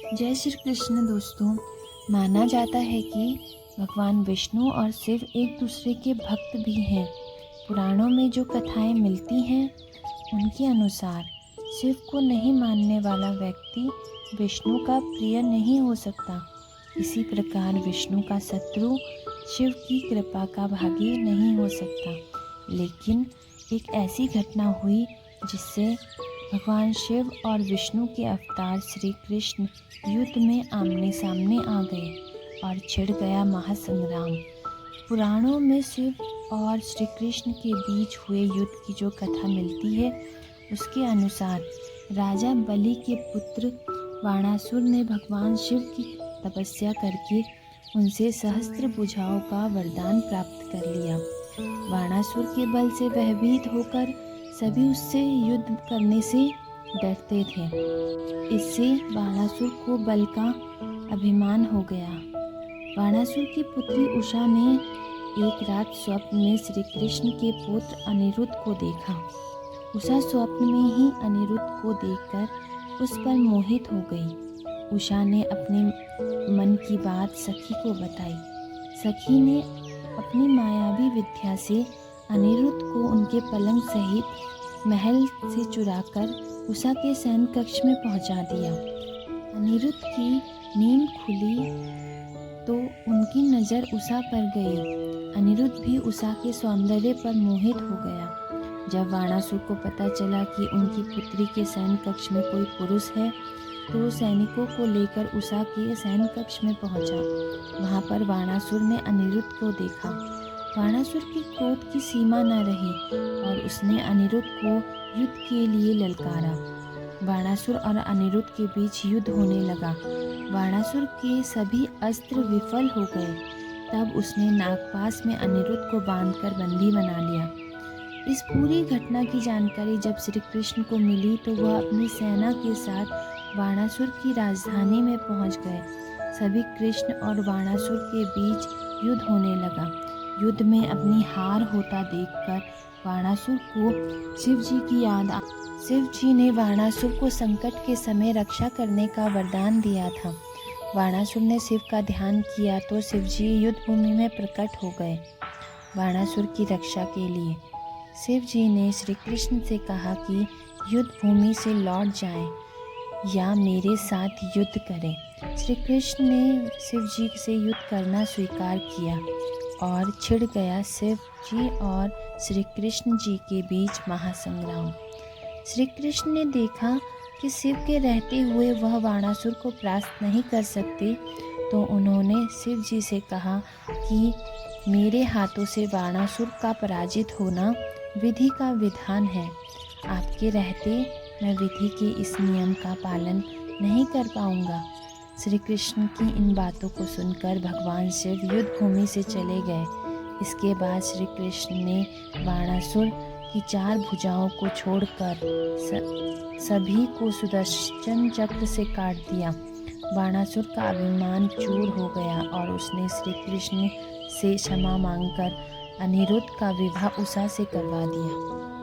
जय श्री कृष्ण दोस्तों। माना जाता है कि भगवान विष्णु और शिव एक दूसरे के भक्त भी हैं। पुराणों में जो कथाएं मिलती हैं उनके अनुसार शिव को नहीं मानने वाला व्यक्ति विष्णु का प्रिय नहीं हो सकता। इसी प्रकार विष्णु का शत्रु शिव की कृपा का भागी नहीं हो सकता। लेकिन एक ऐसी घटना हुई जिससे भगवान शिव और विष्णु के अवतार श्री कृष्ण युद्ध में आमने सामने आ गए और छिड़ गया महासंग्राम। पुराणों में शिव और श्री कृष्ण के बीच हुए युद्ध की जो कथा मिलती है उसके अनुसार राजा बलि के पुत्र बाणासुर ने भगवान शिव की तपस्या करके उनसे सहस्त्र भुजाओं का वरदान प्राप्त कर लिया। बाणासुर के बल से भयभीत होकर सभी उससे युद्ध करने से डरते थे। इससे बाणासुर को बल का अभिमान हो गया। बाणासुर की पुत्री उषा ने एक रात स्वप्न में श्री कृष्ण के पुत्र अनिरुद्ध को देखा। उषा स्वप्न में ही अनिरुद्ध को देखकर उस पर मोहित हो गई। उषा ने अपने मन की बात सखी को बताई। सखी ने अपनी मायावी विद्या से अनिरुद्ध को उनके पलंग सहित महल से चुराकर उषा के शयन कक्ष में पहुंचा दिया। अनिरुद्ध की नींद खुली तो उनकी नज़र उषा पर गई। अनिरुद्ध भी उषा के सौंदर्य पर मोहित हो गया। जब बाणासुर को पता चला कि उनकी पुत्री के शयन कक्ष में कोई पुरुष है तो सैनिकों को लेकर उषा के शयन कक्ष में पहुंचा। वहां पर बाणासुर ने अनिरुद्ध को देखा। बाणासुर की क्रोध की सीमा न रही और उसने अनिरुद्ध को युद्ध के लिए ललकारा। बाणासुर और अनिरुद्ध के बीच युद्ध होने लगा। बाणासुर के सभी अस्त्र विफल हो गए। तब उसने नागपास में अनिरुद्ध को बांधकर बंदी बना लिया। इस पूरी घटना की जानकारी जब श्री कृष्ण को मिली तो वह अपनी सेना के साथ बाणासुर की राजधानी में पहुंच गए। सभी कृष्ण और बाणासुर के बीच युद्ध होने लगा। युद्ध में अपनी हार होता देखकर बाणासुर को शिव जी की याद आ। शिव जी ने बाणासुर को संकट के समय रक्षा करने का वरदान दिया था। बाणासुर ने शिव का ध्यान किया तो शिव जी युद्ध भूमि में प्रकट हो गए। बाणासुर की रक्षा के लिए शिव जी ने श्री कृष्ण से कहा कि युद्ध भूमि से लौट जाएं या मेरे साथ युद्ध करें। श्री कृष्ण ने शिव जी से युद्ध करना स्वीकार किया और छिड़ गया शिव जी और श्री कृष्ण जी के बीच महासंग्राम। श्री कृष्ण ने देखा कि शिव के रहते हुए वह बाणासुर को परास्त नहीं कर सकते तो उन्होंने शिव जी से कहा कि मेरे हाथों से बाणासुर का पराजित होना विधि का विधान है। आपके रहते मैं विधि के इस नियम का पालन नहीं कर पाऊंगा। श्री कृष्ण की इन बातों को सुनकर भगवान शिव युद्ध भूमि से चले गए। इसके बाद श्री कृष्ण ने बाणासुर की 4 भुजाओं को छोड़कर सभी को सुदर्शन चक्र से काट दिया। बाणासुर का अभिमान चूर हो गया और उसने श्री कृष्ण से क्षमा मांगकर अनिरुद्ध का विवाह उषा से करवा दिया।